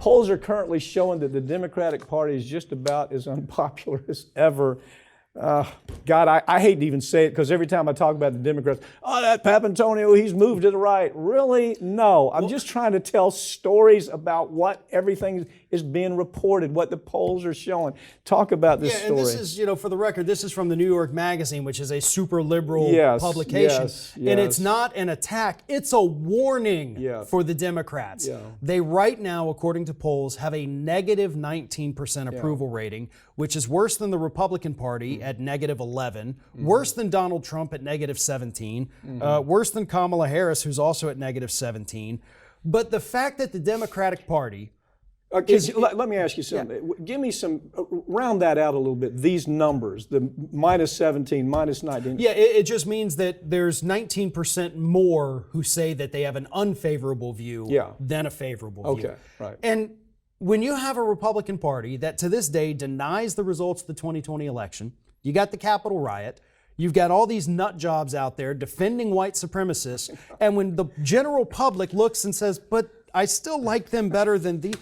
polls are currently showing that the Democratic Party is just about as unpopular as ever. God, I hate to even say it because every time I talk about the Democrats, oh, that Papantonio, he's moved to the right. Really? No. I'm just trying to tell stories about what everything is being reported, what the polls are showing. Talk about this story. And this is, for the record, this is from the New York Magazine, which is a super liberal publication. Yes. And it's not an attack, it's a warning for the Democrats. Yeah. They right now, according to polls, have a negative 19% approval rating, which is worse than the Republican Party at negative 11, worse than Donald Trump at negative 17, worse than Kamala Harris, who's also at negative 17. But the fact that the Democratic Party let me ask you something. Give me round that out a little bit. These numbers, the minus 17, minus 19. Yeah, it just means that there's 19% more who say that they have an unfavorable view than a favorable view. Okay, right. And when you have a Republican Party that to this day denies the results of the 2020 election, you got the Capitol riot, you've got all these nut jobs out there defending white supremacists, and when the general public looks and says, but I still like them better than the...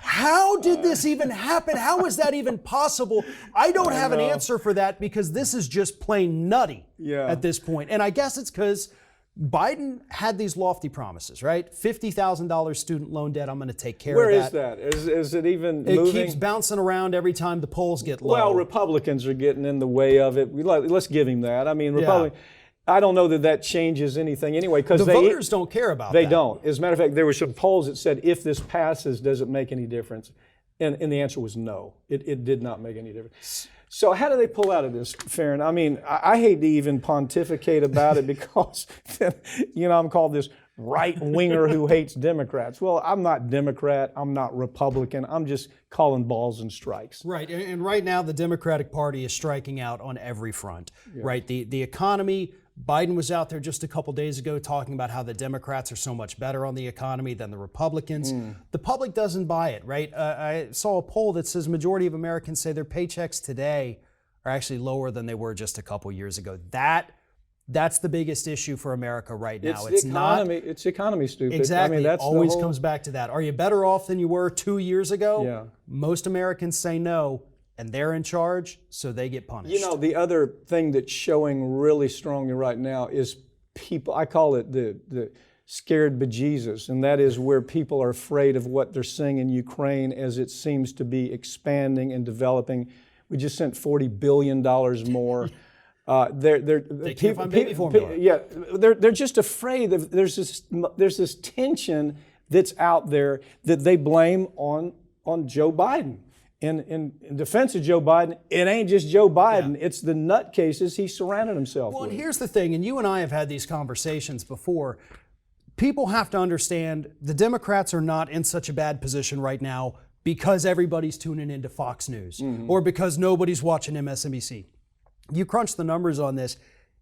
How did this even happen? How is that even possible? I don't have an answer for that because this is just plain nutty at this point. And I guess it's because Biden had these lofty promises, right? $50,000 student loan debt, I'm going to take care of that. Where is that? Is it even moving? It keeps bouncing around every time the polls get low. Well, Republicans are getting in the way of it. Let's give him that. I mean, Republicans... I don't know that changes anything anyway because the voters don't care about that. They don't. As a matter of fact, there were some polls that said if this passes, does it make any difference? And the answer was no. It did not make any difference. So how do they pull out of this, Farron? I mean, I hate to even pontificate about it because, I'm called this right-winger who hates Democrats. Well, I'm not Democrat. I'm not Republican. I'm just calling balls and strikes. Right. And right now, the Democratic Party is striking out on every front, right? The economy... Biden was out there just a couple days ago talking about how the Democrats are so much better on the economy than the Republicans. The public doesn't buy it, right? I saw a poll that says majority of Americans say their paychecks today are actually lower than they were just a couple years ago. That's the biggest issue for America right now. It's the economy. It's economy, stupid. Exactly. I mean, that's always comes back to that. Are you better off than you were 2 years ago? Yeah. Most Americans say no. And they're in charge, so they get punished. The other thing that's showing really strongly right now is people, I call it the scared bejesus, and that is where people are afraid of what they're seeing in Ukraine as it seems to be expanding and developing. We just sent $40 billion more. They can't find baby formula. Yeah, they're just afraid of, there's this tension that's out there that they blame on Joe Biden. In defense of Joe Biden, it ain't just Joe Biden. It's the nutcases he surrounded himself with. Well, and here's the thing, and you and I have had these conversations before. People have to understand the Democrats are not in such a bad position right now because everybody's tuning into Fox News or because nobody's watching MSNBC. You crunch the numbers on this,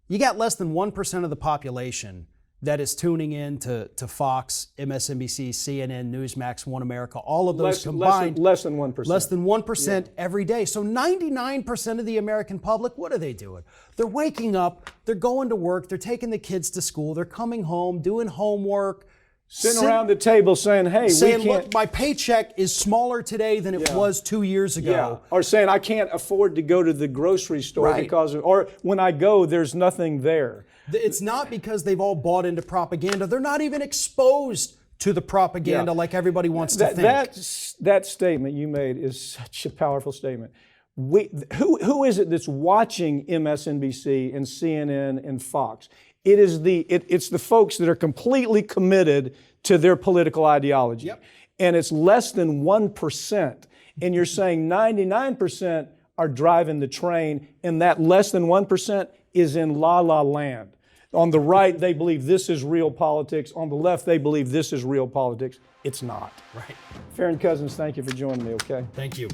you got less than 1% of the population that is tuning in to Fox, MSNBC, CNN, Newsmax, One America, all of those combined. Less than 1%. Less than 1% every day. So 99% of the American public, what are they doing? They're waking up, they're going to work, they're taking the kids to school, they're coming home, doing homework. Sitting around the table saying, hey, we can't... look, my paycheck is smaller today than it was 2 years ago. Yeah. Or saying, I can't afford to go to the grocery store because of... Or when I go, there's nothing there. It's not because they've all bought into propaganda. They're not even exposed to the propaganda like everybody wants to think. That statement you made is such a powerful statement. Who is it that's watching MSNBC and CNN and Fox? It's the folks that are completely committed to their political ideology. Yep. And it's less than 1%. And you're saying 99% are driving the train, and that less than 1% is in la-la land. On the right, they believe this is real politics. On the left, they believe this is real politics. It's not. Right. Farron Cousins, thank you for joining me, okay? Thank you.